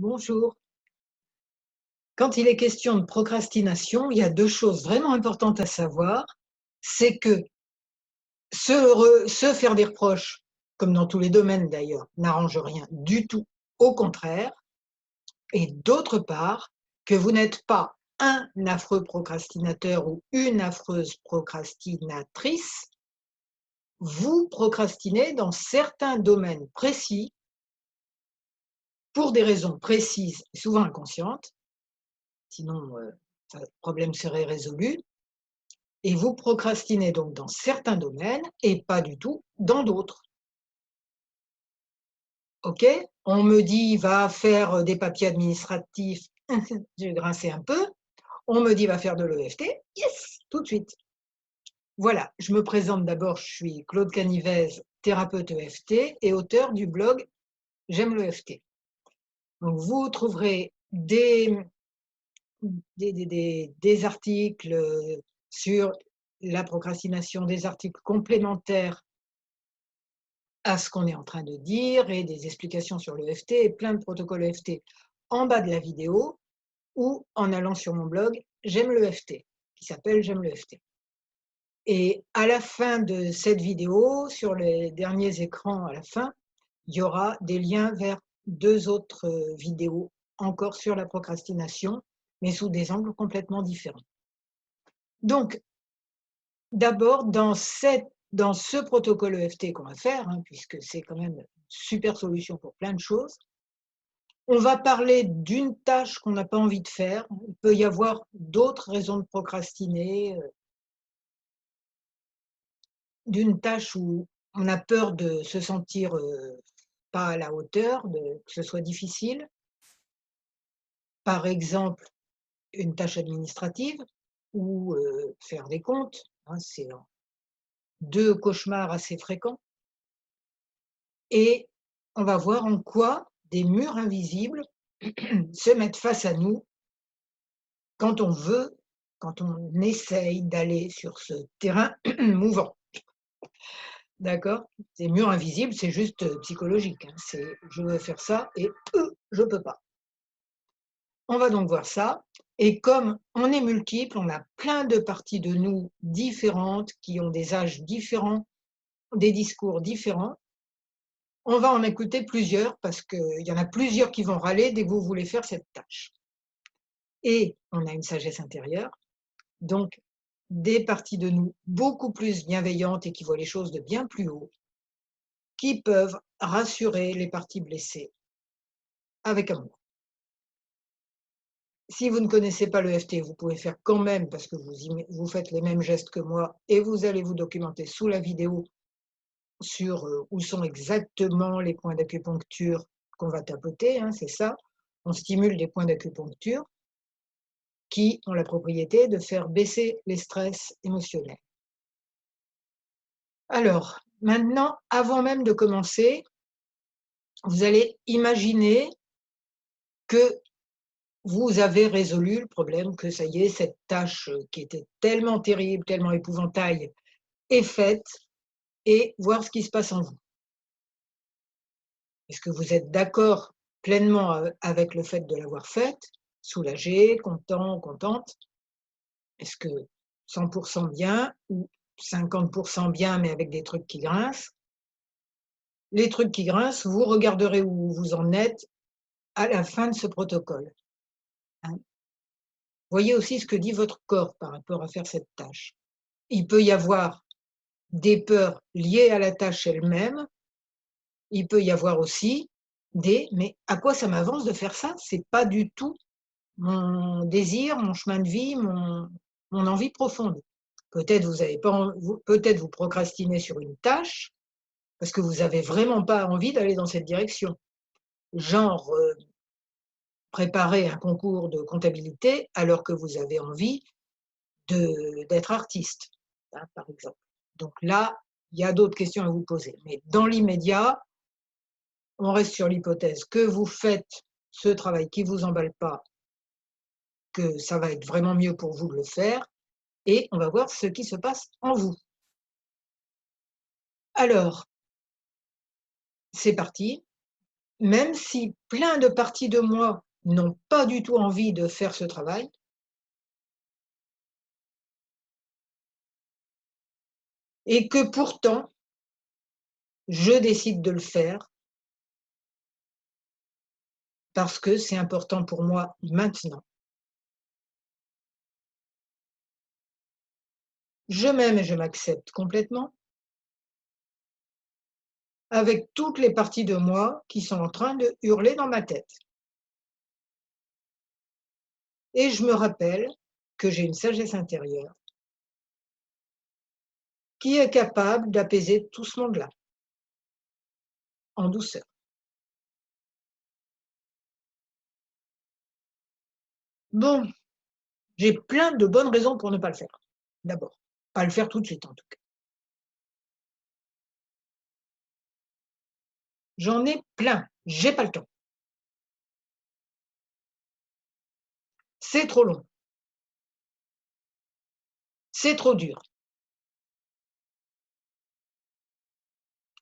Bonjour. Quand il est question de procrastination, il y a 2 choses vraiment importantes à savoir. C'est que se faire des reproches, comme dans tous les domaines d'ailleurs, n'arrange rien du tout, au contraire. Et d'autre part, que vous n'êtes pas un affreux procrastinateur ou une affreuse procrastinatrice. Vous procrastinez dans certains domaines précis, pour des raisons précises et souvent inconscientes, sinon, le problème serait résolu. Et vous procrastinez donc dans certains domaines et pas du tout dans d'autres. OK? On me dit: «Va faire des papiers administratifs», j'ai grincé un peu. On me dit: «Va faire de l'EFT», yes, tout de suite. Voilà, je me présente d'abord, je suis Claude Canivez, thérapeute EFT et auteur du blog J'aime l'EFT. Donc vous trouverez des articles, sur la procrastination, des articles complémentaires à ce qu'on est en train de dire et des explications sur l'EFT et plein de protocoles EFT en bas de la vidéo ou en allant sur mon blog J'aime l'EFT, qui s'appelle J'aime l'EFT. Et à la fin de cette vidéo, sur les derniers écrans à la fin, il y aura des liens vers 2 autres vidéos encore sur la procrastination, mais sous des angles complètement différents. Donc, d'abord, dans ce protocole EFT qu'on va faire, puisque c'est quand même une super solution pour plein de choses, on va parler d'une tâche qu'on n'a pas envie de faire. Il peut y avoir d'autres raisons de procrastiner, d'une tâche où on a peur de se sentir, pas à la hauteur, que ce soit difficile. Par exemple, une tâche administrative ou, faire des comptes, c'est 2 cauchemars assez fréquents. Et on va voir en quoi des murs invisibles se mettent face à nous quand on veut, quand on essaye d'aller sur ce terrain mouvant. D'accord? Ces murs invisibles, c'est juste psychologique, c'est je veux faire ça et je peux pas. On va donc voir ça. Et comme on est multiple, on a plein de parties de nous différentes qui ont des âges différents, des discours différents. On va en écouter plusieurs parce qu'il y en a plusieurs qui vont râler dès que vous voulez faire cette tâche. Et on a une sagesse intérieure, donc des parties de nous beaucoup plus bienveillantes et qui voient les choses de bien plus haut, qui peuvent rassurer les parties blessées avec amour. Si vous ne connaissez pas l'EFT, vous pouvez faire quand même parce que vous faites les mêmes gestes que moi et vous allez vous documenter sous la vidéo sur où sont exactement les points d'acupuncture qu'on va tapoter, c'est ça. On stimule des points d'acupuncture qui ont la propriété de faire baisser les stress émotionnels. Alors, maintenant, avant même de commencer, vous allez imaginer que vous avez résolu le problème, que ça y est, cette tâche qui était tellement terrible, tellement épouvantail est faite et voir ce qui se passe en vous. Est-ce que vous êtes d'accord pleinement avec le fait de l'avoir faite? Soulagé, content, contente? Est-ce que 100 bien ou 50 bien, mais avec des trucs qui grincent? Les trucs qui grincent, vous regarderez où vous en êtes à la fin de ce protocole, hein. Voyez aussi ce que dit votre corps par rapport à faire cette tâche. Il peut y avoir des peurs liées à la tâche elle-même. Il peut y avoir aussi «Mais à quoi ça m'avance de faire ça? C'est pas du tout mon désir, mon chemin de vie, mon envie profonde». Peut-être vous avez pas en peut-être vous procrastinez sur une tâche parce que vous avez vraiment pas envie d'aller dans cette direction. Genre, préparer un concours de comptabilité alors que vous avez envie d'être artiste, par exemple. Donc là, il y a d'autres questions à vous poser. Mais dans l'immédiat, on reste sur l'hypothèse que vous faites ce travail qui ne vous emballe pas, que ça va être vraiment mieux pour vous de le faire et on va voir ce qui se passe en vous. Alors, c'est parti. même si plein de parties de moi n'ont pas du tout envie de faire ce travail, et que pourtant, je décide de le faire parce que c'est important pour moi maintenant. Je m'aime et je m'accepte complètement, avec toutes les parties de moi qui sont en train de hurler dans ma tête. Et je me rappelle que j'ai une sagesse intérieure qui est capable d'apaiser tout ce monde-là, en douceur. Bon, j'ai plein de bonnes raisons pour ne pas le faire, d'abord. Pas le faire tout de suite, en tout cas. J'en ai plein, j'ai pas le temps. C'est trop long, c'est trop dur,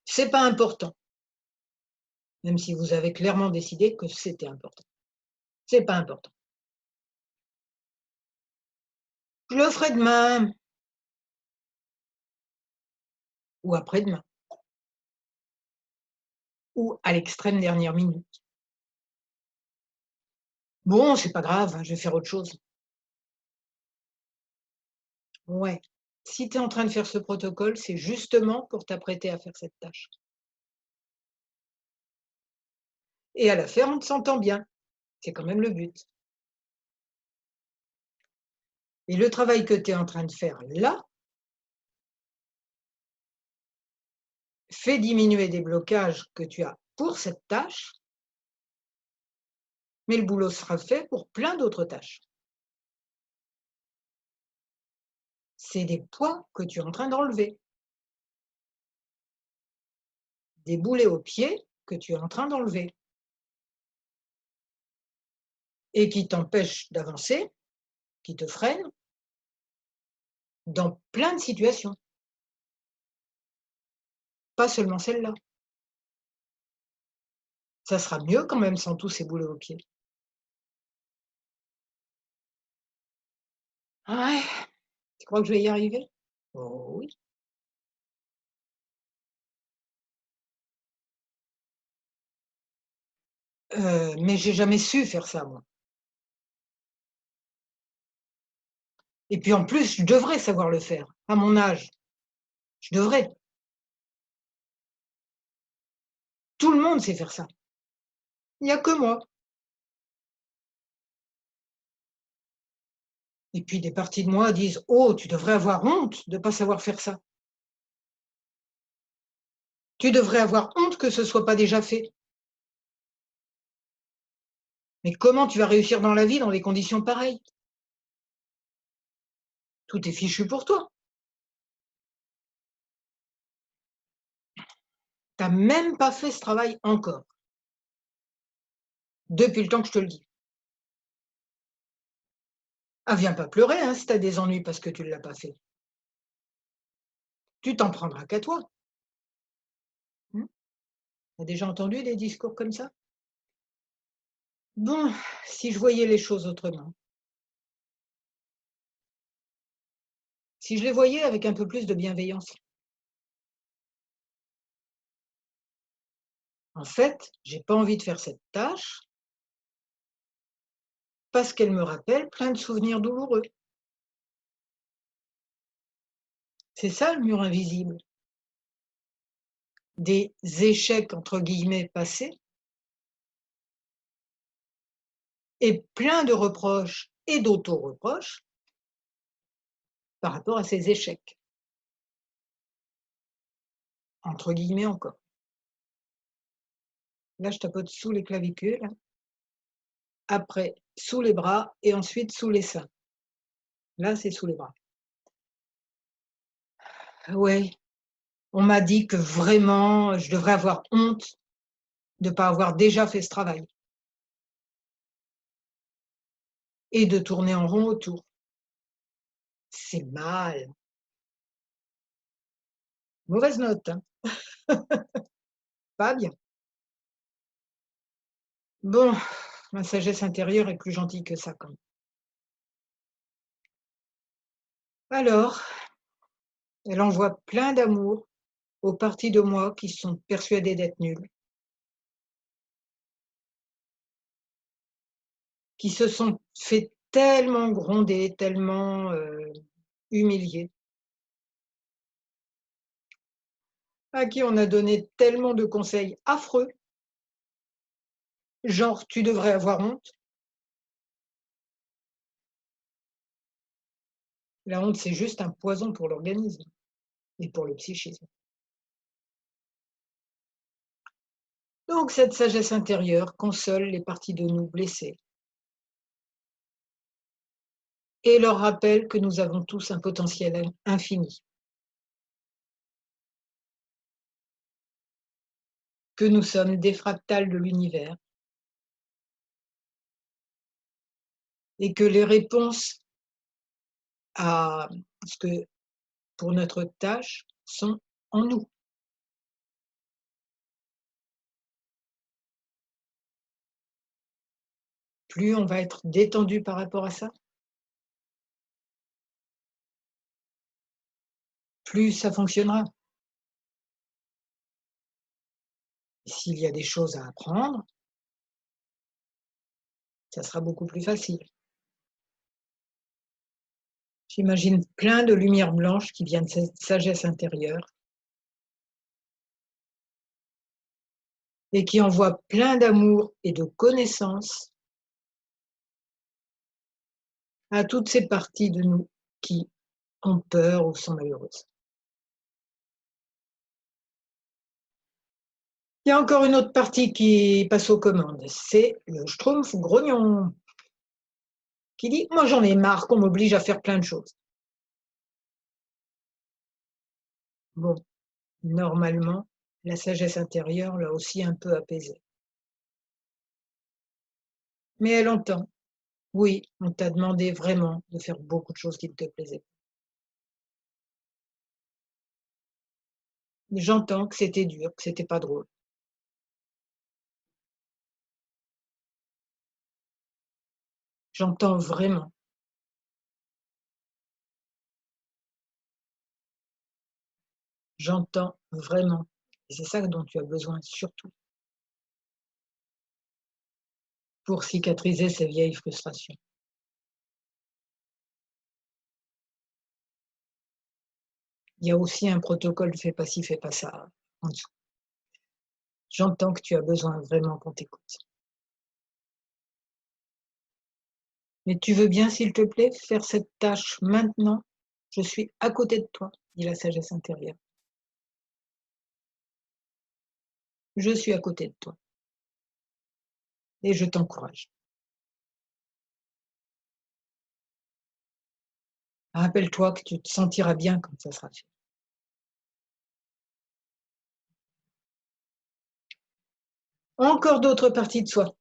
c'est pas important, même si vous avez clairement décidé que c'était important. C'est pas important. Je le ferai demain ou après-demain ou à l'extrême dernière minute. Bon, c'est pas grave, hein, je vais faire autre chose. Ouais. Si tu es en train de faire ce protocole, c'est justement pour t'apprêter à faire cette tâche. Et à la faire en te sentant bien, c'est quand même le but. Et le travail que tu es en train de faire là, fait diminuer des blocages que tu as pour cette tâche, mais le boulot sera fait pour plein d'autres tâches. C'est des poids que tu es en train d'enlever, des boulets aux pieds que tu es en train d'enlever et qui t'empêchent d'avancer, qui te freinent dans plein de situations, pas seulement celle-là. Ça sera mieux quand même sans tous ces boulets aux pieds. Ouais, tu crois que je vais y arriver? Oh oui. Mais j'ai jamais su faire ça moi. Et puis en plus, je devrais savoir le faire, à mon âge, je devrais. Tout le monde sait faire ça. Il y a que moi. Et puis des parties de moi disent: «Oh, tu devrais avoir honte de pas savoir faire ça. Tu devrais avoir honte que ce soit pas déjà fait. Mais comment tu vas réussir dans la vie dans des conditions pareilles? Tout est fichu pour toi. Tu as même pas fait ce travail encore, depuis le temps que je te le dis. Ah, viens pas pleurer, hein, si tu as des ennuis parce que tu ne l'as pas fait. Tu t'en prendras qu'à toi. Mmh. Tu as déjà entendu des discours comme ça? Bon, si je voyais les choses autrement, si je les voyais avec un peu plus de bienveillance. En fait, j'ai pas envie de faire cette tâche parce qu'elle me rappelle plein de souvenirs douloureux. C'est ça le mur invisible. Des «échecs» entre guillemets passés et plein de reproches et d'auto-reproches par rapport à ces échecs, entre guillemets encore. Là, je tapote sous les clavicules, après sous les bras et ensuite sous les seins. Là, c'est sous les bras. Ouais, on m'a dit que vraiment je devrais avoir honte de ne pas avoir déjà fait ce travail et de tourner en rond autour. C'est mal. Mauvaise note, hein, pas bien. Bon, ma sagesse intérieure est plus gentille que ça quand même. Alors, elle envoie plein d'amour aux parties de moi qui sont persuadées d'être nulles, qui se sont fait tellement gronder, tellement, humilier, à qui on a donné tellement de conseils affreux, genre: «Tu devrais avoir honte». La honte, c'est juste un poison pour l'organisme et pour le psychisme. Donc cette sagesse intérieure console les parties de nous blessées et leur rappelle que nous avons tous un potentiel infini, que nous sommes des fractales de l'univers et que les réponses à ce que pour notre tâche sont en nous. Plus on va être détendu par rapport à ça, plus ça fonctionnera. S'il y a des choses à apprendre, ça sera beaucoup plus facile. J'imagine plein de lumière blanche qui vient de cette sagesse intérieure et qui envoie plein d'amour et de connaissances à toutes ces parties de nous qui ont peur ou sont malheureuses. Il y a encore une autre partie qui passe aux commandes, c'est le schtroumpf grognon qui dit: «Moi j'en ai marre qu'on m'oblige à faire plein de choses». Bon, normalement, la sagesse intérieure l'a aussi un peu apaisé. Mais elle entend. Oui, on t'a demandé vraiment de faire beaucoup de choses qui ne te plaisaient pas. J'entends que c'était dur, que c'était pas drôle. J'entends vraiment, j'entends vraiment. Et c'est ça dont tu as besoin surtout pour cicatriser ces vieilles frustrations. Il y a aussi un protocole fais pas ci, fais pas ça en dessous. J'entends que tu as besoin vraiment qu'on t'écoute. Mais tu veux bien, s'il te plaît, faire cette tâche maintenant? Je suis à côté de toi, dit la sagesse intérieure. Je suis à côté de toi et je t'encourage. Rappelle-toi que tu te sentiras bien quand ça sera fait. Encore d'autres parties de soi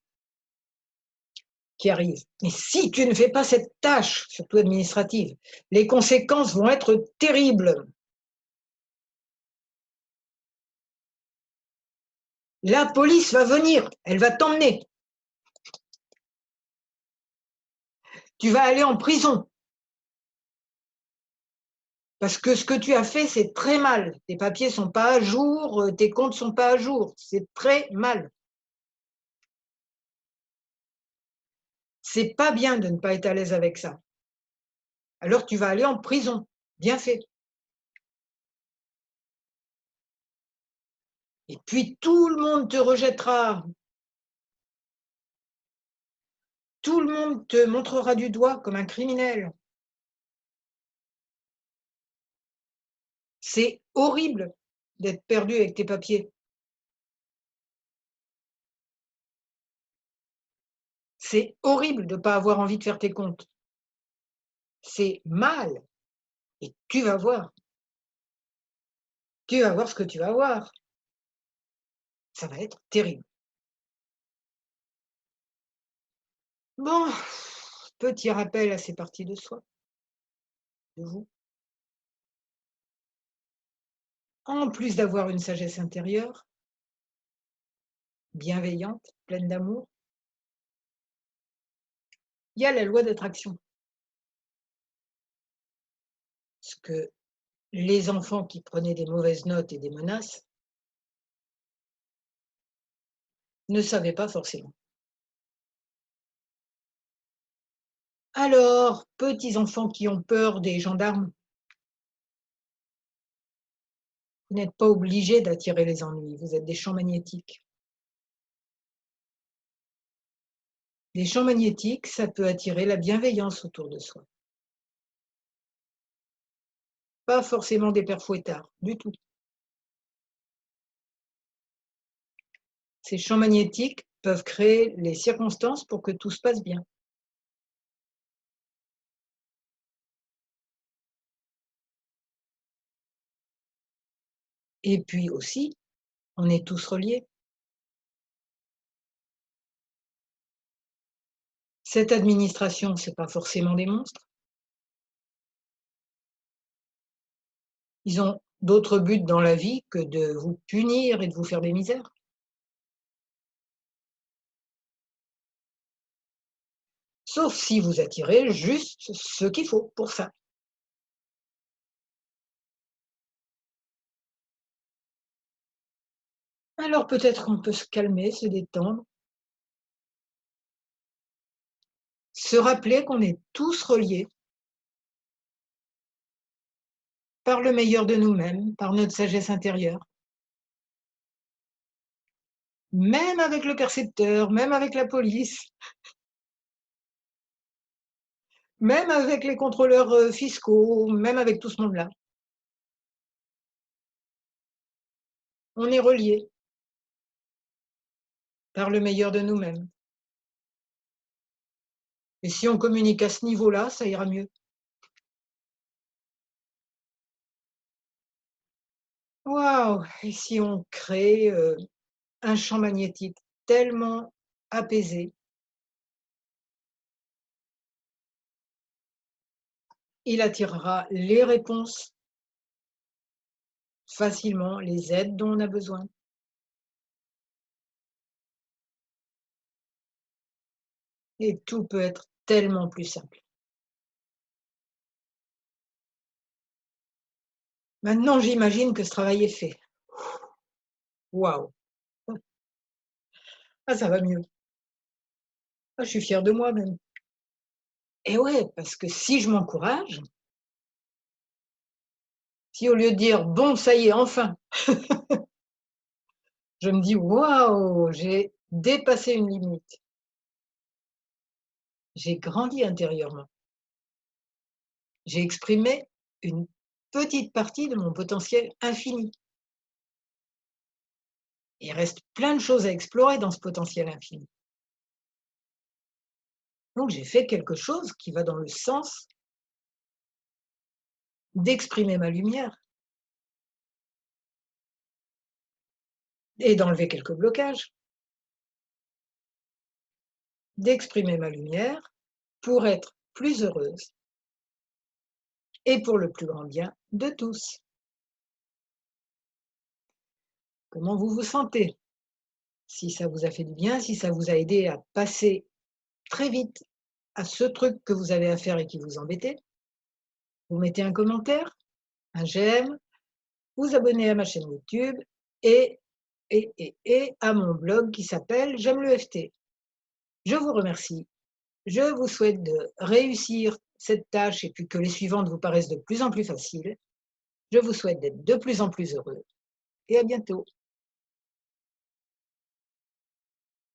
qui arrivent. Mais si tu ne fais pas cette tâche, surtout administrative, les conséquences vont être terribles. La police va venir, elle va t'emmener. Tu vas aller en prison. Parce que ce que tu as fait, c'est très mal. Tes papiers sont pas à jour, tes comptes sont pas à jour. C'est très mal. C'est pas bien de ne pas être à l'aise avec ça. Alors tu vas aller en prison. Bien fait. Et puis tout le monde te rejettera. Tout le monde te montrera du doigt comme un criminel. C'est horrible d'être perdu avec tes papiers. C'est horrible de ne pas avoir envie de faire tes comptes. C'est mal. Et tu vas voir ce que tu vas voir. Ça va être terrible. Bon, petit rappel à ces parties de soi, de vous. En plus d'avoir une sagesse intérieure, bienveillante, pleine d'amour, il y a la loi d'attraction. Parce que les enfants qui prenaient des mauvaises notes et des menaces ne savaient pas forcément. Alors, petits enfants qui ont peur des gendarmes, vous n'êtes pas obligés d'attirer les ennuis, vous êtes des champs magnétiques. Les champs magnétiques, ça peut attirer la bienveillance autour de soi. Pas forcément des pères fouettards, du tout. Ces champs magnétiques peuvent créer les circonstances pour que tout se passe bien. Et puis aussi, on est tous reliés. Cette administration, c'est pas forcément des monstres. Ils ont d'autres buts dans la vie que de vous punir et de vous faire des misères. Sauf si vous attirez juste ce qu'il faut pour ça. Alors peut-être qu'on peut se calmer, se détendre, se rappeler qu'on est tous reliés par le meilleur de nous-mêmes, par notre sagesse intérieure. Même avec le percepteur, même avec la police, même avec les contrôleurs fiscaux, même avec tout ce monde-là. On est reliés par le meilleur de nous-mêmes. Et si on communique à ce niveau-là, ça ira mieux. Waouh! Et si on crée un champ magnétique tellement apaisé, il attirera les réponses facilement, les aides dont on a besoin. Et tout peut être tellement plus simple. Maintenant, j'imagine que ce travail est fait. Waouh! Ah, ça va mieux. Ah, je suis fière de moi même. Et ouais, parce que si je m'encourage, si au lieu de dire: «Bon, ça y est, enfin», je me dis: «Waouh, j'ai dépassé une limite, j'ai grandi intérieurement, j'ai exprimé une petite partie de mon potentiel infini». Il reste plein de choses à explorer dans ce potentiel infini. Donc j'ai fait quelque chose qui va dans le sens d'exprimer ma lumière et d'enlever quelques blocages, d'exprimer ma lumière pour être plus heureuse et pour le plus grand bien de tous. Comment vous vous sentez? Si ça vous a fait du bien, si ça vous a aidé à passer très vite à ce truc que vous avez à faire et qui vous embêtait, vous mettez un commentaire, un j'aime, vous abonnez à ma chaîne YouTube et à mon blog qui s'appelle J'aime le FT. Je vous remercie. Je vous souhaite de réussir cette tâche et puis que les suivantes vous paraissent de plus en plus faciles. Je vous souhaite d'être de plus en plus heureux et à bientôt.